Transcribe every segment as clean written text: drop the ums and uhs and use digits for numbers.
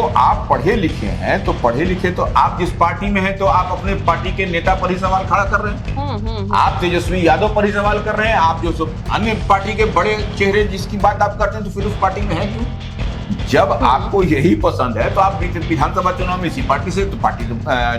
आप पढ़े लिखे हैं, तो पढ़े लिखे तो आप जिस पार्टी में हैं तो आप अपने पार्टी के नेता पर ही सवाल खड़ा कर रहे हैं। आप तेजस्वी यादव पर ही सवाल कर रहे हैं। आप जो सब अन्य पार्टी के बड़े चेहरे जिसकी बात आप करते हैं तो फिर उस पार्टी में है क्यों? जब आपको यही पसंद है तो आप विधानसभा चुनाव में इसी पार्टी से, तो पार्टी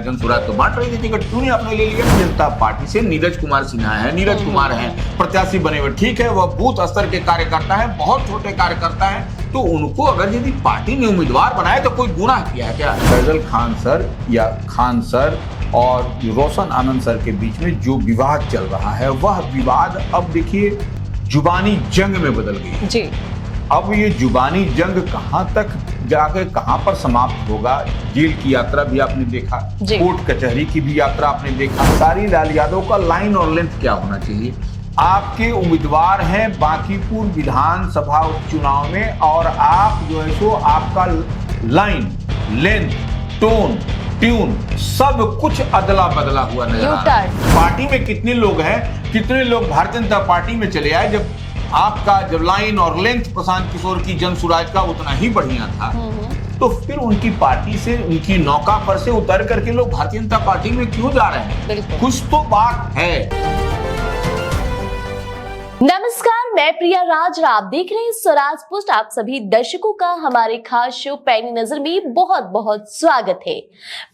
जनसुराज तो बांट रही थी टिकट, क्यों नहीं आपने ले लिया? जनता पार्टी से नीरज कुमार सिन्हा है, नीरज कुमार है, प्रत्याशी बने हुए, ठीक है, वह बूथ स्तर के कार्यकर्ता है, बहुत छोटे कार्यकर्ता है, तो उनको अगर यदि पार्टी ने उम्मीदवार बनाए तो कोई गुनाह किया है क्या? फैजल खान सर या खान सर और रोशन आनंद सर के बीच में जो विवाद चल रहा है, वह विवाद अब देखिए जुबानी जंग में बदल गई जी। अब ये जुबानी जंग कहां तक जाके कहां पर समाप्त होगा? जेल की यात्रा भी आपने देखा, कोर्ट कचहरी की भी यात्रा आपने देखा। खेसारी लाल यादव का लाइन और लेंथ क्या होना चाहिए? आपके उम्मीदवार हैं बांकीपुर विधानसभा उपचुनाव में और आप जो है सो आपका लाइन, लेंथ, टोन, ट्यून सब कुछ अदला बदला हुआ नजर आ रहा है। पार्टी में कितने लोग हैं, कितने लोग भारतीय जनता पार्टी में चले आए जब आपका जब लाइन और लेंथ प्रशांत किशोर की जनसुराज का उतना ही बढ़िया था, तो फिर उनकी पार्टी से, उनकी नौका पर से उतर करके लोग भारतीय जनता पार्टी में क्यों जा रहे हैं? कुछ तो बात है। नमस्कार, मैं प्रिया राज और आप देख रहे हैं स्वराज पोस्ट। आप सभी दर्शकों का हमारे खास शो पैनी नजर में बहुत बहुत स्वागत है।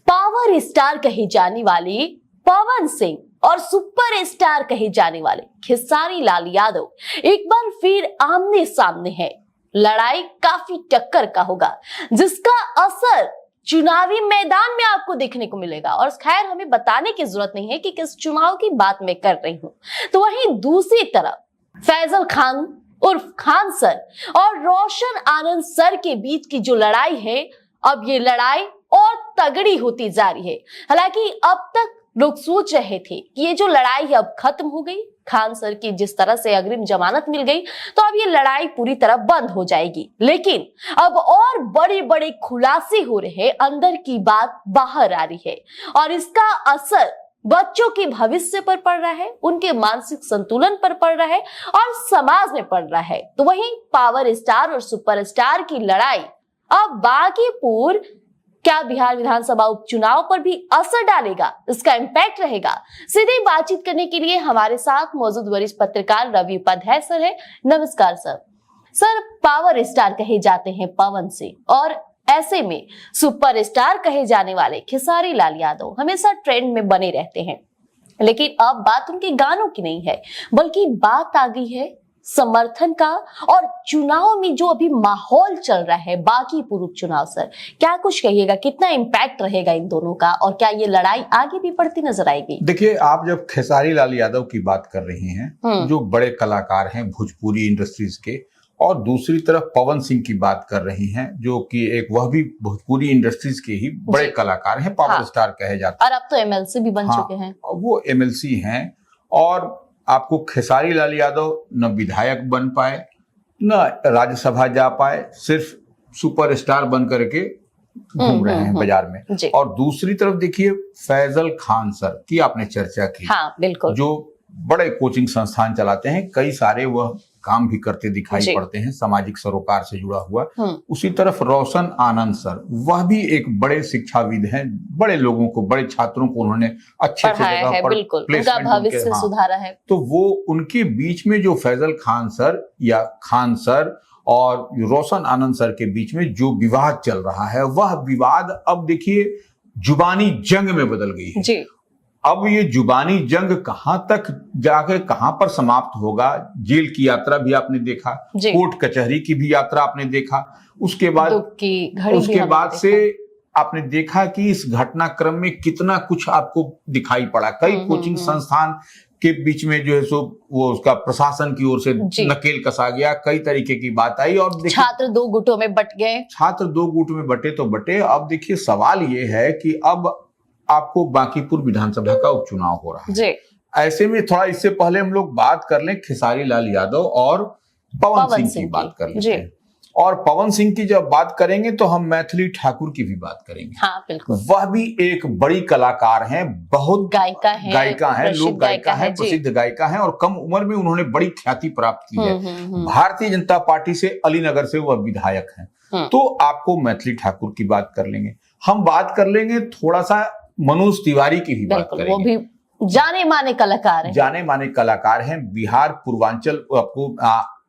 पावर स्टार कहे जाने वाले पवन सिंह और सुपर स्टार कहे जाने वाले खेसारी लाल यादव एक बार फिर आमने सामने हैं। लड़ाई काफी टक्कर का होगा, जिसका असर चुनावी मैदान में आपको देखने को मिलेगा। और खैर, हमें बताने की जरूरत नहीं है कि किस चुनाव की बात मैं कर रही हूं। तो वहीं दूसरी तरफ फैजल खान उर्फ खान सर और रोशन आनंद सर के बीच की जो लड़ाई है, अब ये लड़ाई और तगड़ी होती जा रही है। हालांकि अब तक लोग सोच रहे थे कि ये जो लड़ाई है अब खत्म हो गई, खान सर की जिस तरह से अग्रिम जमानत मिल गई तो अब ये लड़ाई पूरी तरह बंद हो जाएगी। लेकिन अब और बड़े बड़े खुलासे हो रहे हैं, अंदर की बात बाहर आ रही है और इसका असर बच्चों के भविष्य पर पड़ रहा है, उनके मानसिक संतुलन पर पड़ रहा है और समाज में पड़ रहा है। तो वहीं पावर स्टार और सुपर स्टार की लड़ाई अब बांकीपुर क्या बिहार विधानसभा उपचुनाव पर भी असर डालेगा, इसका इंपैक्ट रहेगा? सीधे बातचीत करने के लिए हमारे साथ मौजूद वरिष्ठ पत्रकार रवि उपाध्याय सर है। नमस्कार सर। सर, पावर स्टार कहे जाते हैं पवन सिंह और ऐसे में सुपरस्टार कहे जाने वाले खेसारी लाल यादव हमेशा ट्रेंड में बने रहते हैं, लेकिन अब बात उनके गानों की नहीं है, बल्कि बात आ गई है समर्थन का और चुनाव में जो अभी माहौल चल रहा है बांकीपुर उपचुनाव। सर, क्या कुछ कहिएगा, कितना इम्पैक्ट रहेगा इन दोनों का और क्या ये लड़ाई आगे भी बढ़ती नजर आएगी? देखिए, आप जब खेसारी लाल यादव की बात कर रही हैं, जो बड़े कलाकार हैं भोजपुरी इंडस्ट्रीज के, और दूसरी तरफ पवन सिंह की बात कर रही हैं, जो कि एक वह भी भोजपुरी इंडस्ट्रीज के ही बड़े कलाकार हैं, पावर स्टार कहे जाते हैं और अब तो एमएलसी भी बन चुके हैं। वो एमएलसी हैं और आपको खेसारी लाल यादव न विधायक बन पाए, न राज्यसभा जा पाए, सिर्फ सुपरस्टार बन करके घूम रहे हैं बाजार में। और दूसरी तरफ देखिए फैजल खान सर की आपने चर्चा की, हाँ, बिल्कुल, जो बड़े कोचिंग संस्थान चलाते हैं, कई सारे वह काम भी करते दिखाई पड़ते हैं, सामाजिक सरोकार से जुड़ा हुआ। उसी तरफ रोशन आनंद सर, वह भी एक बड़े शिक्षाविद हैं, बड़े लोगों को, बड़े छात्रों को उन्होंने अच्छे जगह पर प्लेसमेंट भविष्य सुधारा है। तो वो उनके बीच में जो फैजल खान सर या खान सर और रोशन आनंद सर के बीच में जो विवाद चल रहा है, वह विवाद अब देखिए जुबानी जंग में बदल गई है जी। अब ये जुबानी जंग कहां तक जाके कहां पर समाप्त होगा? जेल की यात्रा भी आपने देखा, कोर्ट कचहरी की भी यात्रा आपने देखा, उसके बाद से आपने देखा कि इस घटनाक्रम में कितना कुछ आपको दिखाई पड़ा। कई कोचिंग संस्थान के बीच में जो है सो वो उसका प्रशासन की ओर से नकेल कसा गया, कई तरीके की बात आई और छात्र दो गुटों में बट गए। छात्र दो गुट में बटे तो बटे। अब देखिए सवाल ये है कि अब आपको बांकीपुर विधानसभा का उपचुनाव हो रहा है। ऐसे में थोड़ा इससे पहले हम लोग बात कर लें खेसारी लाल यादव और पवन सिंह की बात कर लेते हैं। और पवन सिंह की जब बात करेंगे तो हम मैथिली ठाकुर की भी बात करेंगे। हाँ बिल्कुल। वह भी एक बड़ी कलाकार हैं, बहुत गायिका है, लोक गायिका है, प्रसिद्ध गायिका है और कम उम्र में उन्होंने बड़ी ख्याति प्राप्त की है। भारतीय जनता पार्टी से अलीनगर से वह विधायक हैं। तो आपको मैथिली ठाकुर की बात कर लेंगे, हम बात कर लेंगे थोड़ा सा मनोज तिवारी की भी बात करेंगे। वो भी जाने माने कलाकार हैं, जाने माने कलाकार हैं। बिहार पूर्वांचल आपको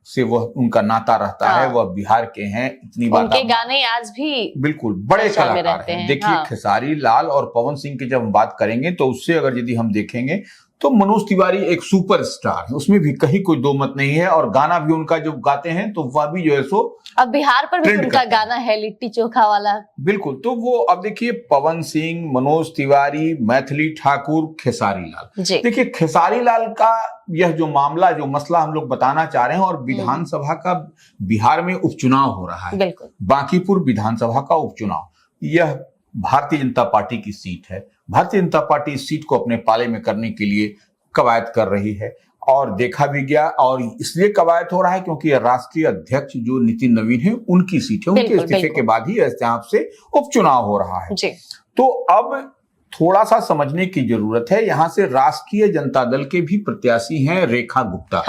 से वह उनका नाता रहता है, वह बिहार के हैं। इतनी बात उनके गाने आज भी बिल्कुल बड़े कलाकार हैं। देखिए खेसारी लाल और पवन सिंह की जब हम बात करेंगे तो उससे अगर यदि हम देखेंगे तो मनोज तिवारी एक सुपरस्टार है, उसमें भी कहीं कोई दो मत नहीं है। और गाना भी उनका जो गाते हैं तो वह भी जो है सो अब बिहार पर भी उनका गाना है लिट्टी चोखा वाला। बिल्कुल। तो वो अब देखिए पवन सिंह, मनोज तिवारी, मैथिली ठाकुर, खेसारी लाल। देखिए खेसारी लाल का यह जो मामला, जो मसला हम लोग बताना चाह रहे हैं, और विधानसभा का बिहार में उपचुनाव हो रहा है, बांकीपुर विधानसभा का उपचुनाव, यह भारतीय जनता पार्टी की सीट है। भारतीय जनता पार्टी इस सीट को अपने पाले में करने के लिए कवायद कर रही है और देखा भी गया। और इसलिए कवायद हो रहा है क्योंकि राष्ट्रीय अध्यक्ष जो नितिन नवीन है उनकी सीट है, उनके इस्तीफे के बाद ही यहाँ से उपचुनाव हो रहा है। तो अब थोड़ा सा समझने की जरूरत है। यहाँ से राष्ट्रीय जनता दल के भी प्रत्याशी हैं रेखा गुप्ता,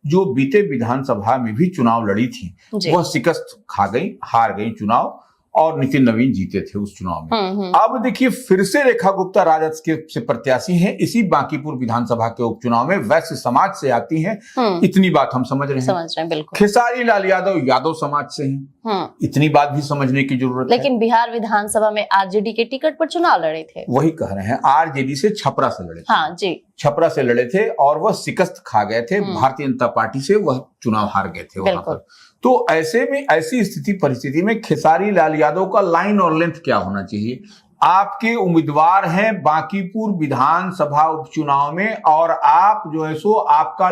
जो बीते विधानसभा में भी चुनाव लड़ी थी, वह शिकस्त खा गई, हार गई चुनाव, और नितिन नवीन जीते थे उस चुनाव में। अब देखिए फिर से रेखा गुप्ता राजद के से प्रत्याशी हैं इसी बांकीपुर विधानसभा के उपचुनाव में, वैश्य समाज से आती हैं। इतनी बात हम समझ रहे हैं। बिल्कुल। खेसारी लाल यादव यादव समाज से हैं, इतनी बात भी समझने की जरूरत है। लेकिन बिहार विधानसभा में आरजेडी के टिकट पर चुनाव लड़े थे। वही कह रहे हैं, आरजेडी से छपरा से लड़े थे। हाँ जी, छपरा से लड़े थे और वह शिकस्त खा गए थे। भारतीय जनता पार्टी से वह चुनाव हार गए थे वहां पर। तो ऐसे में, ऐसी स्थिति परिस्थिति में खेसारी लाल यादव का लाइन और लेंथ क्या होना चाहिए? आपके उम्मीदवार हैं बांकीपुर विधानसभा उपचुनाव में, और आप जो है सो आपका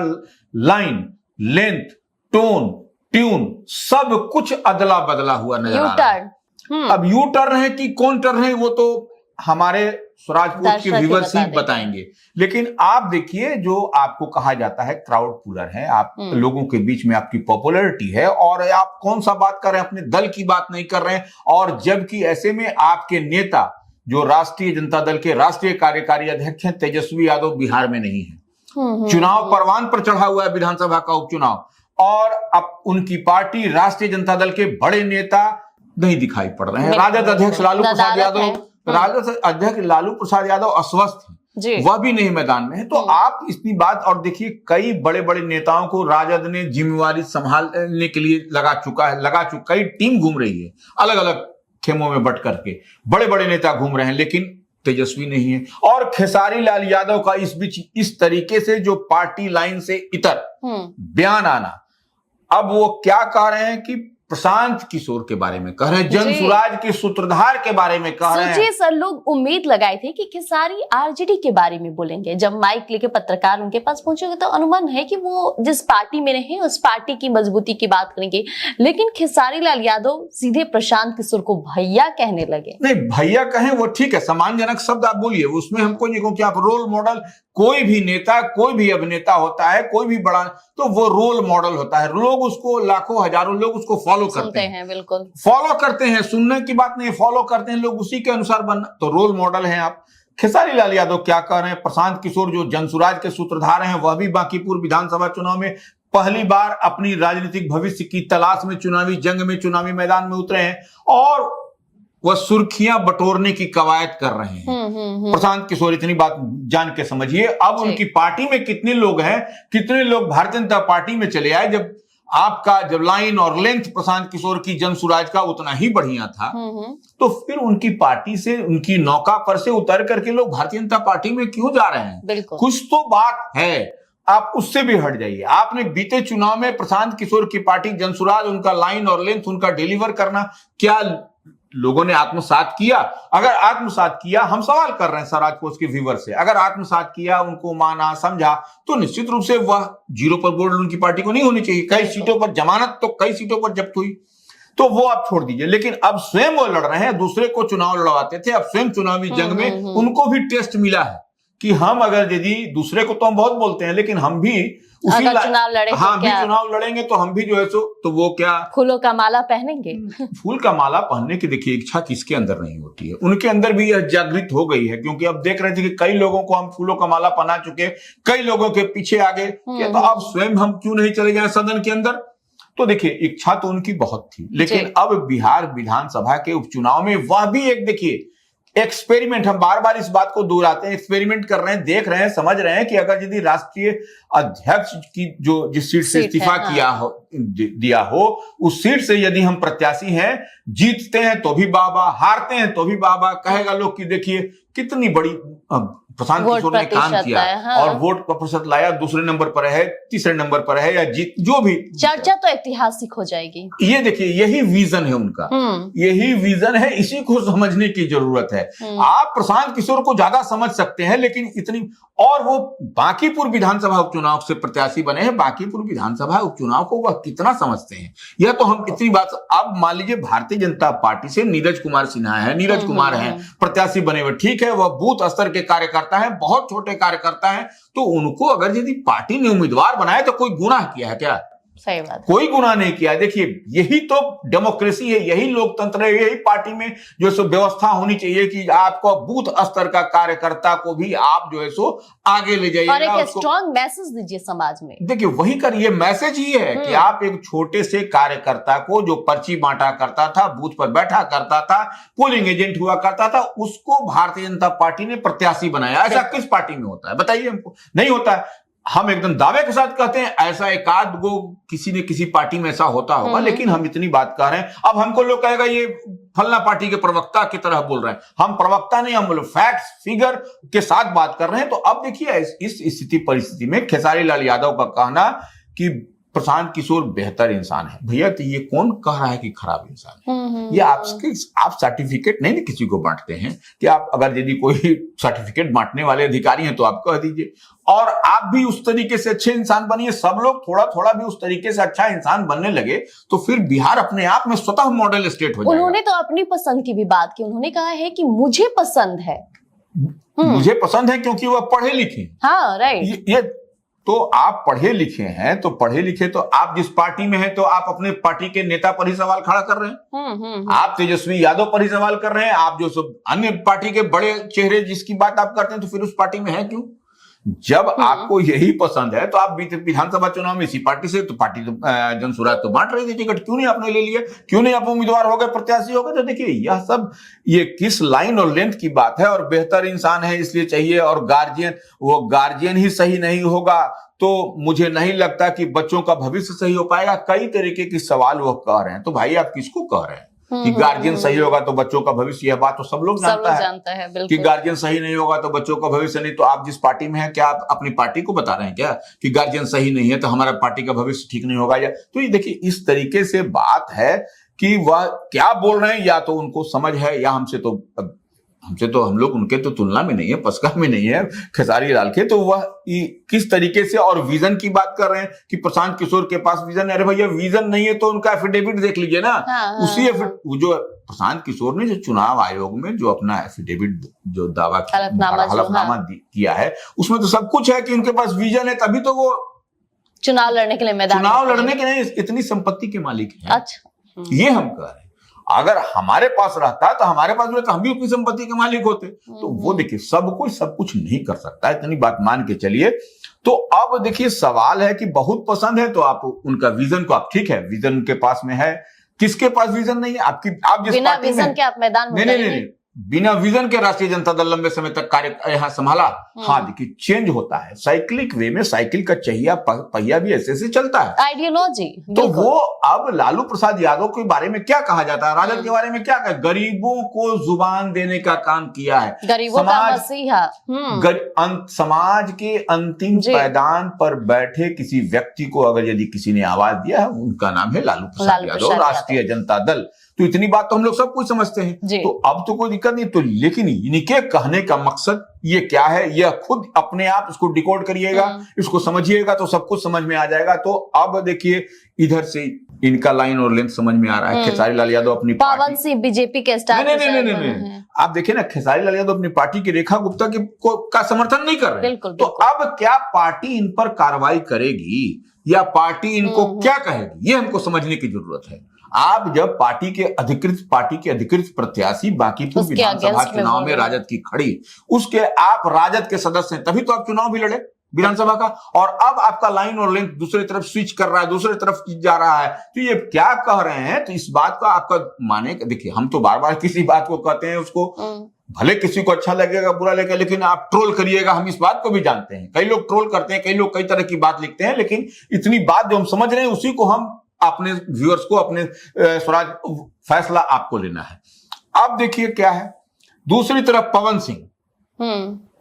लाइन, लेंथ, टोन, ट्यून सब कुछ अदला बदला हुआ नजर आ रहा है। अब यू टर्न है कि कौन टर्न है वो तो हमारे स्वराज पोस्ट के व्यूअर्स ही बताएंगे। लेकिन आप देखिए, जो आपको कहा जाता है क्राउड पुलर है, आप लोगों के बीच में आपकी पॉपुलैरिटी है, और आप कौन सा बात कर रहे हैं, अपने दल की बात नहीं कर रहे हैं। और जबकि ऐसे में आपके नेता जो राष्ट्रीय जनता दल के राष्ट्रीय कार्यकारी अध्यक्ष हैं तेजस्वी यादव बिहार में नहीं है, चुनाव परवान पर चढ़ा हुआ है विधानसभा का उपचुनाव, और अब उनकी पार्टी राष्ट्रीय जनता दल के बड़े नेता नहीं दिखाई पड़ रहे हैं। राजद अध्यक्ष लालू प्रसाद यादव, राजद अध्यक्ष लालू प्रसाद यादव अस्वस्थ हैं, वह भी नहीं मैदान में है। तो आप इतनी बात, और देखिए कई बड़े बड़े नेताओं को राजद ने जिम्मेवारी संभालने के लिए कई टीम घूम रही है, अलग अलग खेमों में बट करके बड़े बड़े नेता घूम रहे हैं, लेकिन तेजस्वी नहीं है। और खेसारी लाल यादव का इस बीच इस तरीके से जो पार्टी लाइन से इतर बयान आना, अब वो क्या कह रहे हैं कि प्रशांत किशोर के बारे में कह रहे हैं, जनसुराज के सूत्रधार के बारे में कह रहे हैं। सर, लोग उम्मीद लगाए थे कि खेसारी आरजेडी के बारे में बोलेंगे। जब माइक लेके पत्रकार उनके पास पहुंचेंगे तो अनुमान है कि वो जिस पार्टी में रहे उस पार्टी की मजबूती की बात करेंगे। लेकिन खेसारी लाल यादव सीधे प्रशांत किशोर को भैया कहने लगे। नहीं, भैया कहें वो ठीक है, सम्मानजनक शब्द आप बोलिए, उसमें हमको नहीं कहूं कि आप रोल मॉडल, कोई भी नेता, कोई भी अभिनेता होता है, कोई भी बड़ा, तो वो रोल मॉडल होता है। लोग उसको, लाखों हजारों लोग उसको फॉलो करते हैं। बिल्कुल फॉलो करते हैं, सुनने की बात नहीं, फॉलो करते हैं लोग, उसी के अनुसार बनना, तो रोल मॉडल हैं आप। खेसारी लाल यादव क्या कह रहे हैं? प्रशांत किशोर जो जनसुराज के सूत्रधार हैं, वह भी बांकीपुर विधानसभा चुनाव में पहली बार अपनी राजनीतिक भविष्य की तलाश में चुनावी जंग में, चुनावी मैदान में उतरे हैं, और वह सुर्खियां बटोरने की कवायद कर रहे हैं। प्रशांत किशोर, इतनी बात जान के समझिए, अब उनकी पार्टी में कितने लोग हैं, कितने लोग भारतीय जनता पार्टी में चले आए, जब आपका जब लाइन और लेंथ प्रशांत किशोर की जनसुराज का उतना ही बढ़िया था, तो फिर उनकी पार्टी से, उनकी नौका पर से उतर करके लोग भारतीय जनता पार्टी में क्यों जा रहे हैं? कुछ तो बात है, आप उससे भी हट जाइए। आपने बीते चुनाव में प्रशांत किशोर की पार्टी जनसुराज, उनका लाइन और लेंथ, उनका डिलीवर करना, क्या लोगों ने आत्मसात किया? अगर आत्मसात किया, हम सवाल कर रहे हैं स्वराज पोस्ट के व्यूअर से, अगर आत्मसात किया, उनको माना, समझा, तो निश्चित रूप से वह जीरो पर बोर्ड उनकी पार्टी को नहीं होनी चाहिए। कई सीटों पर जमानत, तो कई सीटों पर जब्त हुई, तो वो आप छोड़ दीजिए। लेकिन अब स्वयं वो लड़ रहे हैं, दूसरे को चुनाव लड़वाते थे, अब स्वयं चुनावी जंग में उनको भी टेस्ट मिला है कि हम, अगर यदि दूसरे को तो हम बहुत बोलते हैं, लेकिन हम भी उसी अगर चुनाव लड़े तो हाँ भी क्या? चुनाव लड़ेंगे तो हम भी जो है सो तो वो क्या फूलों का माला पहनेंगे? फूल का माला पहनने की देखिए इच्छा किसके अंदर नहीं होती है, उनके अंदर भी यह जागृत हो गई है, क्योंकि अब देख रहे थे कि कई लोगों को हम फूलों का माला पहना चुके, कई लोगों के पीछे आगे, तो अब स्वयं हम क्यों नहीं चले जाएं सदन के अंदर। तो देखिए इच्छा तो उनकी बहुत थी, लेकिन अब बिहार विधानसभा के उपचुनाव में वह भी एक देखिए एक्सपेरिमेंट, हम बार बार इस बात को दोहराते हैं, एक्सपेरिमेंट कर रहे हैं, देख रहे हैं, समझ रहे हैं कि अगर यदि राष्ट्रीय अध्यक्ष की जो जिस सीट से इस्तीफा दिया हो उस सीट से यदि हम प्रत्याशी हैं, जीतते हैं तो भी बाबा, हारते हैं तो भी बाबा, कहेगा लोग कि देखिए कितनी बड़ी प्रशांत किशोर ने काम किया हाँ। और वोट का प्रतिशत लाया, दूसरे नंबर पर है, तीसरे नंबर पर है, या जीत जो भी चर्चा तो ऐतिहासिक हो जाएगी। ये देखिए यही विजन है उनका, यही विजन है, इसी को समझने की जरूरत है। आप प्रशांत किशोर को ज्यादा समझ सकते हैं, लेकिन इतनी, और वो बांकीपुर विधानसभा उपचुनाव से प्रत्याशी बने हैं, बांकीपुर विधानसभा उपचुनाव को वह कितना समझते हैं, यह तो हम इतनी बात। अब मान लीजिए भारतीय जनता पार्टी से नीरज कुमार सिन्हा है, नीरज कुमार है, प्रत्याशी बने हुए, ठीक है, वह बूथ स्तर के कार्यकर्ता है, बहुत छोटे कार्यकर्ता है, तो उनको अगर यदि पार्टी ने उम्मीदवार बनाए तो कोई गुनाह किया है क्या? सही बात, कोई गुनाह नहीं किया। देखिए यही तो डेमोक्रेसी है, यही लोकतंत्र है, यही पार्टी में जो सो व्यवस्था होनी चाहिए कि आपको बूथ स्तर का कार्यकर्ता को भी आप जो है सो आगे ले जाइए और एक स्ट्रॉन्ग मैसेज दीजिए समाज में। देखिए वही कर, ये मैसेज ही है कि आप एक छोटे से कार्यकर्ता को जो पर्ची बांटा करता था, बूथ पर बैठा करता था, पोलिंग एजेंट हुआ करता था, उसको भारतीय जनता पार्टी ने प्रत्याशी बनाया। ऐसा किस पार्टी में होता है बताइए हमको? नहीं होता है। हम एकदम दावे के साथ कहते हैं ऐसा एकाध गो किसी न किसी पार्टी में ऐसा होता होगा, लेकिन हम इतनी बात कह रहे हैं। अब हमको लोग कहेगा ये फलना पार्टी के प्रवक्ता की तरह बोल रहे हैं, हम प्रवक्ता नहीं, हम फैक्ट्स फिगर के साथ बात कर रहे हैं। तो अब देखिए इस स्थिति परिस्थिति में खेसारी लाल यादव का कहना कि प्रशांत किशोर बेहतर इंसान है, भैया तो ये कौन कह रहा है कि खराब इंसान है? ये आप सर्टिफिकेट नहीं किसी को बांटते हैं कि आप अगर यदि कोई सर्टिफिकेट बांटने वाले अधिकारी हैं तो आप कह दीजिए, और आप भी उस तरीके से अच्छे इंसान बनिए, सब लोग थोड़ा थोड़ा भी उस तरीके से अच्छा इंसान बनने लगे तो फिर बिहार अपने आप में स्वतः मॉडल स्टेट हो जाएगा। उन्होंने तो अपनी पसंद की भी बात की, उन्होंने कहा है कि मुझे पसंद है, मुझे पसंद है क्योंकि वह पढ़े लिखे। हाँ राइट। ये तो आप पढ़े लिखे हैं, तो पढ़े लिखे तो आप जिस पार्टी में हैं तो आप अपने पार्टी के नेता पर ही सवाल खड़ा कर रहे हैं। आप तेजस्वी यादव पर ही सवाल कर रहे हैं, आप जो सब अन्य पार्टी के बड़े चेहरे जिसकी बात आप करते हैं तो फिर उस पार्टी में है क्यों? जब आपको यही पसंद है तो आप विधानसभा चुनाव में इसी पार्टी से, तो पार्टी तो जनसुराज तो बांट रही थी टिकट, क्यों नहीं आपने ले लिया? क्यों नहीं आप उम्मीदवार हो गए, प्रत्याशी हो गए? तो देखिए यह सब ये किस लाइन और लेंथ की बात है। और बेहतर इंसान है इसलिए चाहिए, और गार्जियन ही सही नहीं होगा तो मुझे नहीं लगता कि बच्चों का भविष्य सही हो पाएगा। कई तरीके के सवाल वो कह रहे हैं, तो भाई आप किसको कह रहे हैं कि गार्जियन सही होगा तो बच्चों का भविष्य? यह बात तो सब लोग जानता है कि गार्जियन सही नहीं होगा तो बच्चों का भविष्य नहीं। तो आप जिस पार्टी में हैं क्या आप अपनी पार्टी को बता रहे हैं क्या कि गार्जियन सही नहीं है तो हमारा पार्टी का भविष्य ठीक नहीं होगा? या तो ये देखिए इस तरीके से बात है कि वह क्या बोल रहे हैं, या तो उनको समझ है या हमसे तो हम लोग उनके तो तुलना में नहीं है, पसका में नहीं है खेसारी लाल के। तो वह किस तरीके से और विजन की बात कर रहे हैं कि प्रशांत किशोर के पास विजन है। अरे भैया विजन नहीं है तो उनका एफिडेविट देख लीजिए ना। उसी जो प्रशांत किशोर ने जो चुनाव आयोग में जो अपना एफिडेविट जो दावा हलफनामा किया है उसमें तो सब कुछ है कि उनके पास विजन है, तभी तो वो चुनाव लड़ने के लिए मैदान, चुनाव लड़ने के लिए इतनी संपत्ति के मालिक है। अच्छा ये हम कह रहे हैं। अगर हमारे पास रहता तो हमारे पास तो हम भी अपनी संपत्ति के मालिक होते। तो वो देखिए सब कुछ नहीं कर सकता, इतनी बात मान के चलिए। तो अब देखिए सवाल है कि बहुत पसंद है तो आप उनका विजन को आप ठीक है, विजन के पास में है, किसके पास विजन नहीं है? आप जिस बिना विजन के आप मैदान में नहीं, बिना विजन के राष्ट्रीय जनता दल लंबे समय तक कार्य यहाँ संभाला। हाँ देखिए चेंज होता है, साइक्लिक वे में साइकिल का पहिया भी ऐसे से चलता है, आइडियोलॉजी। तो वो अब लालू प्रसाद यादव के बारे में क्या कहा जाता है, राजद के बारे में क्या कहा? गरीबों को जुबान देने का काम किया है, गरीबों का मसीहा। समाज के अंतिम पायदान पर बैठे किसी व्यक्ति को अगर यदि किसी ने आवाज दिया है उनका नाम है लालू प्रसाद यादव, राष्ट्रीय जनता दल। तो इतनी बात तो हम लोग सब कुछ समझते हैं, तो अब तो कोई दिक्कत नहीं। तो लेकिन इनके कहने का मकसद ये क्या है, यह खुद अपने आप इसको डिकोड करिएगा, इसको समझिएगा तो सब कुछ समझ में आ जाएगा। तो अब देखिए इधर से इनका लाइन और लेंथ समझ में आ रहा है। खेसारी लाल यादव अपनी पवन सिंह बीजेपी के स्टार, नहीं, आप देखिए ना, खेसारी लाल यादव अपनी पार्टी की रेखा गुप्ता का समर्थन नहीं कर रहे हैं। तो अब क्या पार्टी इन पर कार्रवाई करेगी या पार्टी इनको क्या कहेगी, ये हमको समझने की जरूरत है। आप जब पार्टी के अधिकृत प्रत्याशी बांकीपुर विधानसभा चुनाव में राजद की खड़ी, उसके आप राजद के सदस्य हैं, तभी तो आप चुनाव भी लड़े विधानसभा का। और अब आपका लाइन और लेंथ दूसरी तरफ स्विच कर रहा है, दूसरी तरफ जा रहा है, तो ये क्या कह रहे हैं। तो इस बात का आपका माने, देखिए हम तो बार बार किसी बात को कहते हैं, उसको भले किसी को अच्छा लगेगा बुरा लगेगा, लेकिन आप ट्रोल करिएगा, हम इस बात को भी जानते हैं। कई लोग ट्रोल करते हैं, कई लोग कई तरह की बात लिखते हैं, लेकिन इतनी बात जो हम समझ रहे हैं उसी को हम अपने व्यूअर्स को, अपने स्वराज फैसला आपको लेना है। अब देखिए क्या है, दूसरी तरफ पवन सिंह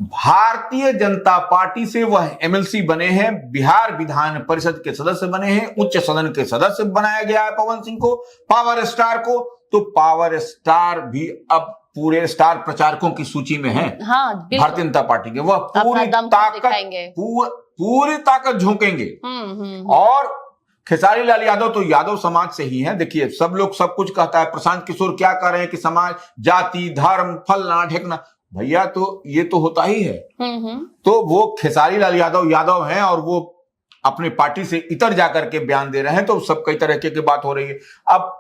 भारतीय जनता पार्टी से वह एमएलसी बने हैं, बिहार विधान परिषद के सदस्य बने हैं, उच्च सदन के सदस्य बनाया गया है पवन सिंह को, पावर स्टार को। तो पावर स्टार भी अब पूरे स्टार प्रचारकों की सूची में है। भारतीय जनता पार्टी के वह पूरी ताकत झोंकेंगे। और खेसारी लाल यादव तो यादव समाज से ही हैं। देखिए सब लोग सब कुछ कहता है, प्रशांत किशोर क्या कर रहे हैं कि समाज, जाति, धर्म, फलना ढेकना, भैया तो ये तो होता ही है। तो वो खेसारी लाल यादव हैं और वो अपने पार्टी से इतर जाकर के बयान दे रहे हैं, तो सब कई तरह की बात हो रही है। अब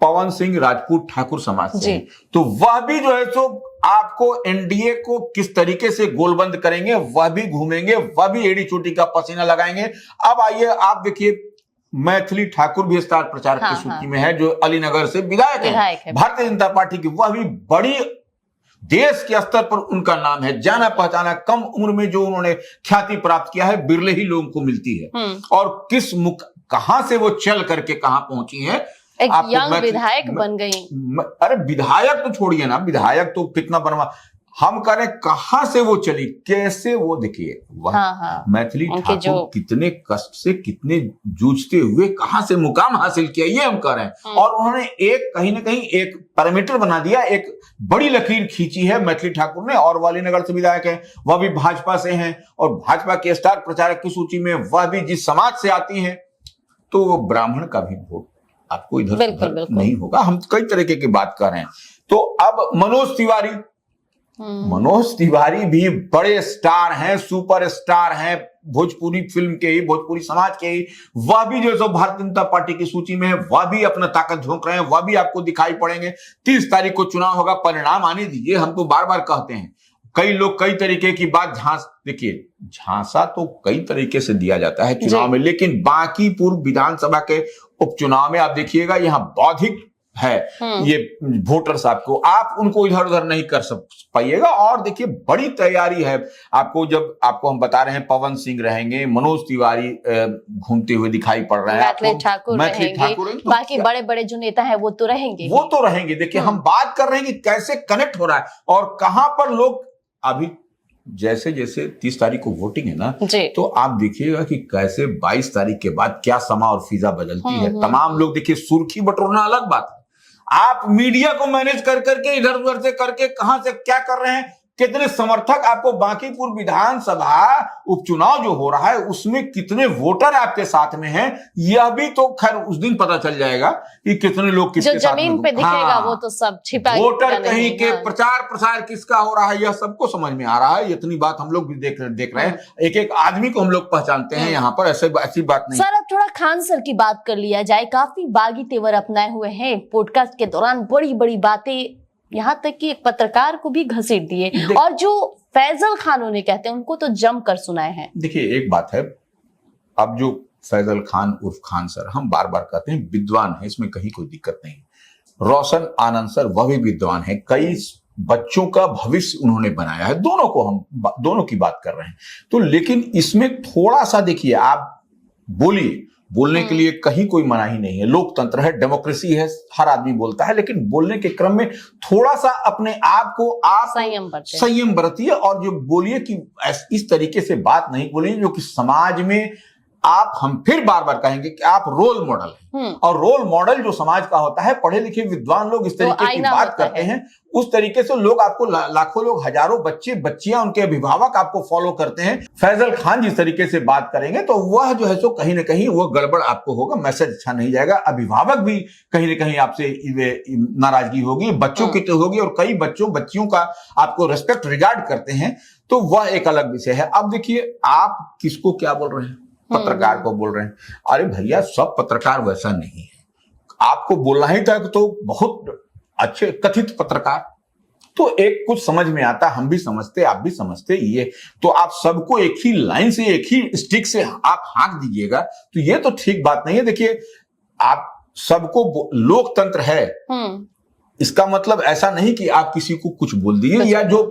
पवन सिंह राजपूत ठाकुर समाज से, तो वह भी जो है सो आपको एनडीए को किस तरीके से गोलबंद करेंगे, वह भी घूमेंगे, वह भी एड़ी चोटी का पसीना लगाएंगे। अब आइए आप देखिए, मैथिली ठाकुर भी स्टार प्रचारक की सूची में है, जो अलीनगर से विधायक है भारतीय जनता पार्टी की। वह भी बड़ी देश के स्तर पर उनका नाम है, जाना पहचाना, कम उम्र में जो उन्होंने ख्याति प्राप्त किया है बिरले ही लोगों को मिलती है। और कहां से वो चल करके कहां पहुंची है, एक यंग विधायक बन गई। अरे विधायक तो छोड़िए ना, विधायक तो कितना बनवा, हम कह रहे कहां से वो चली, कैसे वो, देखिए मैथिली ठाकुर कितने कष्ट से, कितने जूझते हुए कहां से मुकाम हासिल किया, ये हम कह रहे हैं। और उन्होंने एक कहीं ना कहीं एक पैरामीटर बना दिया, एक बड़ी लकीर खींची है मैथिली ठाकुर ने। और वालीनगर से विधायक है, वह भी भाजपा से हैं, और भाजपा के स्टार प्रचारक की सूची में वह भी जिस समाज से आती है, तो वो ब्राह्मण का भी वोट आपको इधर नहीं होगा। हम कई तरीके की बात कर रहे हैं। तो अब मनोज तिवारी भी बड़े स्टार हैं, सुपर स्टार हैं, भोजपुरी फिल्म के ही, भोजपुरी समाज के ही। वह भी जो है भारतीय जनता पार्टी की सूची में है, वह भी अपना ताकत झोंक रहे हैं, वह भी आपको दिखाई पड़ेंगे। 30 तारीख को चुनाव होगा, परिणाम आने दीजिए। हम तो बार बार कहते हैं, कई लोग कई तरीके की बात देखिए झांसा तो कई तरीके से दिया जाता है चुनाव में, लेकिन बांकीपुर विधानसभा के उपचुनाव में आप देखिएगा, यहाँ बौद्धिक है ये वोटर्स, आप उनको इधर उधर नहीं कर पाइएगा। और देखिए बड़ी तैयारी है आपको, जब आपको हम बता रहे हैं पवन सिंह रहेंगे, मनोज तिवारी घूमते हुए दिखाई पड़ रहे हैं, मैथिली ठाकुर तो बाकी बड़े बड़े जो नेता हैं वो तो रहेंगे। देखिए हम बात कर रहे हैं कि कैसे कनेक्ट हो रहा है और कहां पर लोग अभी, जैसे जैसे 30 तारीख को वोटिंग है ना, तो आप देखिएगा कि कैसे 22 तारीख के बाद क्या समा और फिजा बदलती है। तमाम लोग देखिए, सुर्खी बटोरना अलग बात है, आप मीडिया को मैनेज कर करके इधर उधर से करके कहां से क्या कर रहे हैं, कितने समर्थक आपको, बांकीपुर विधानसभा उपचुनाव जो हो रहा है उसमें कितने वोटर आपके साथ में हैं, यह भी तो खैर उस दिन पता चल जाएगा कि कितने लोग किसके साथ में, जमीन पे दिखेगा वो तो सब छिपा, वोटर कहीं के प्रचार प्रसार किसका हो रहा है, यह सबको समझ में आ रहा है। इतनी बात हम लोग भी देख रहे हैं, एक एक आदमी को हम लोग पहचानते हैं यहाँ पर, ऐसी बात नहीं। सर अब थोड़ा खान सर की बात कर लिया जाए, काफी बागी तेवर अपनाए हुए हैं, पॉडकास्ट के दौरान बड़ी बड़ी बातें, यहाँ तक कि एक पत्रकार को भी घसीट दिए, और जो फैजल खान उन्हें कहते हैं उनको तो जमकर सुनाए हैं। देखिए एक बात है, अब जो फैजल खान उर्फ खान सर, हम बार बार कहते हैं विद्वान है, इसमें कहीं कोई दिक्कत नहीं। रोशन आनंद सर वह भी विद्वान है, कई बच्चों का भविष्य उन्होंने बनाया है, दोनों को हम दोनों की बात कर रहे हैं। तो लेकिन इसमें थोड़ा सा देखिए, आप बोलने के लिए कहीं कोई मनाही नहीं है, लोकतंत्र है, डेमोक्रेसी है, हर आदमी बोलता है, लेकिन बोलने के क्रम में थोड़ा सा अपने आप को आप संयम बरतिए, और जो बोलिए कि इस तरीके से बात नहीं बोलिए जो कि समाज में आप हम फिर बार बार कहेंगे कि आप रोल मॉडल हैं, और रोल मॉडल जो समाज का होता है, पढ़े लिखे विद्वान लोग इस तरीके की बात करते हैं, उस तरीके से लोग आपको लाखों लोग, हजारों बच्चे बच्चियां, उनके अभिभावक आपको फॉलो करते हैं। फैजल खान जिस तरीके से बात करेंगे तो वह जो है सो कहीं ना कहीं वो गड़बड़ आपको होगा, मैसेज अच्छा नहीं जाएगा, अभिभावक भी कहीं ना कहीं आपसे नाराजगी होगी, बच्चों की तो होगी, और कई बच्चियों का आपको रिस्पेक्ट रिगार्ड करते हैं, तो वह एक अलग विषय है। अब देखिए आप किसको क्या बोल रहे हैं, पत्रकार को बोल रहे हैं। अरे भैया, सब पत्रकार वैसा नहीं है, आपको बोलना ही था तो बहुत अच्छे कथित पत्रकार, तो एक कुछ समझ में आता, हम भी समझते, आप भी समझते, ये तो आप सबको एक ही लाइन से, एक ही स्टिक से आप हाँक दीजिएगा, तो ये तो ठीक बात नहीं है। देखिए, आप सबको, लोकतंत्र है, इसका मतलब ऐसा नहीं कि आप किसी को कुछ बोल दिए, या जो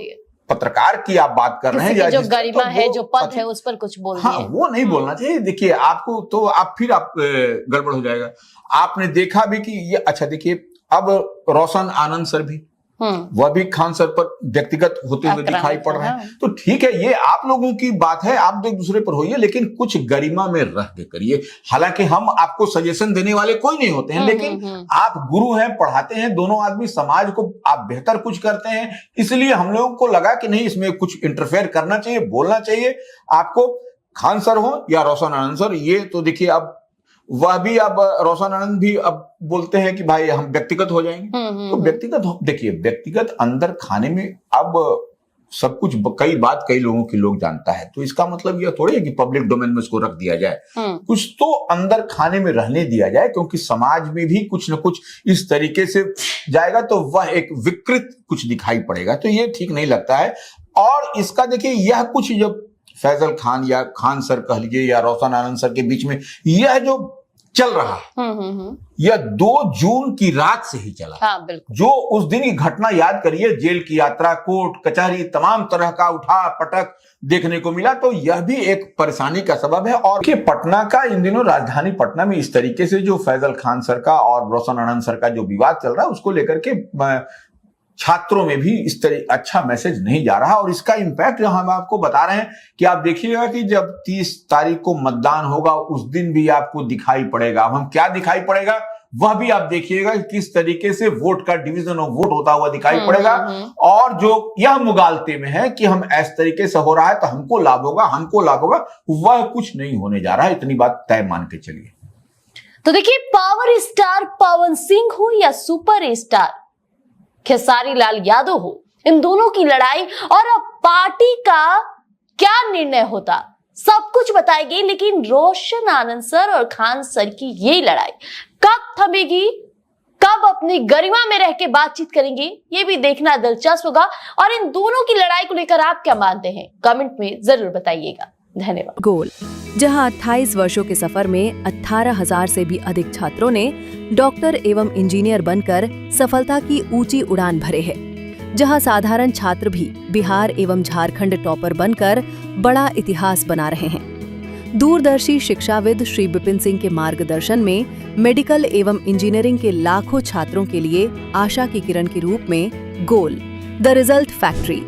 पत्रकार की आप बात कर रहे हैं, या जो गरिमा है, जो पद है, उस पर कुछ बोल दिए, हाँ, वो नहीं बोलना चाहिए। देखिए, आपको तो आप गड़बड़ हो जाएगा। आपने देखा भी कि ये, अच्छा देखिए, अब रोशन आनंद सर भी, वह भी खान सर पर व्यक्तिगत होते हुए दिखाई पड़ रहे हैं, तो ठीक है, ये आप लोगों की बात है, आप एक दूसरे पर होइए, लेकिन कुछ गरिमा में रह के करिए। हालांकि हम आपको सजेशन देने वाले कोई नहीं होते हैं, लेकिन आप गुरु हैं, पढ़ाते हैं, दोनों आदमी समाज को आप बेहतर कुछ करते हैं, इसलिए हम लोगों को लगा कि नहीं, इसमें कुछ इंटरफेयर करना चाहिए, बोलना चाहिए। आपको खान सर हो या रोशन आनंद सर, ये तो देखिए, अब वह भी, अब रोशन आनंद भी अब बोलते हैं कि भाई हम व्यक्तिगत हो जाएंगे, तो व्यक्तिगत देखिए, व्यक्तिगत अंदर खाने में अब सब कुछ, कई लोगों की लोग जानता है, तो इसका मतलब यह थोड़ी है कि पब्लिक डोमेन में इसको रख दिया जाए, कुछ तो अंदर खाने में रहने दिया जाए, क्योंकि समाज में भी कुछ न कुछ इस तरीके से जाएगा तो वह एक विकृत कुछ दिखाई पड़ेगा, तो ये ठीक नहीं लगता है। और इसका देखिए, यह कुछ जब फैजल खान या खान सर कह लीजिए या रोशन आनंद सर के बीच में यह जो चल रहा है, यह 2 जून की रात से ही चला। हाँ, बिल्कुल। जो उस दिन की घटना याद करिए, जेल की यात्रा, कोर्ट कचहरी, तमाम तरह का उठा पटक देखने को मिला, तो यह भी एक परेशानी का सबब है। और कि पटना का, इन दिनों राजधानी पटना में इस तरीके से जो फैजल खान सर का और रोशन आनंद सर का जो विवाद चल रहा है, उसको लेकर के छात्रों में भी इस तरह अच्छा मैसेज नहीं जा रहा, और इसका इंपैक्ट हम आपको बता रहे हैं कि आप देखिएगा कि जब 30 तारीख को मतदान होगा, उस दिन भी आपको दिखाई पड़ेगा। अब हम क्या दिखाई पड़ेगा, वह भी आप देखिएगा किस तरीके से वोट का डिवीजन ऑफ वोट होता हुआ दिखाई पड़ेगा, और जो यह मुगालते में है कि हम इस तरीके से हो रहा है तो हमको लाभ होगा, वह कुछ नहीं होने जा रहा है, इतनी बात तय मान के चलिए। तो देखिए, पावर स्टार पवन सिंह हो या सुपर स्टार खेसारी लाल यादव हो, इन दोनों की लड़ाई और अब पार्टी का क्या निर्णय होता, सब कुछ बताएगी। लेकिन रोशन आनंद सर और खान सर की ये लड़ाई कब थमेगी, कब अपनी गरिमा में रह के बातचीत करेंगे, ये भी देखना दिलचस्प होगा। और इन दोनों की लड़ाई को लेकर आप क्या मानते हैं, कमेंट में जरूर बताइएगा। धन्यवाद। गोल, जहां 28 वर्षों के सफर में 18,000 से भी अधिक छात्रों ने डॉक्टर एवं इंजीनियर बनकर सफलता की ऊंची उड़ान भरे है, जहां साधारण छात्र भी बिहार एवं झारखंड टॉपर बनकर बड़ा इतिहास बना रहे हैं। दूरदर्शी शिक्षाविद श्री विपिन सिंह के मार्गदर्शन में मेडिकल एवं इंजीनियरिंग के लाखों छात्रों के लिए आशा की किरण के रूप में गोल, द रिजल्ट फैक्ट्री,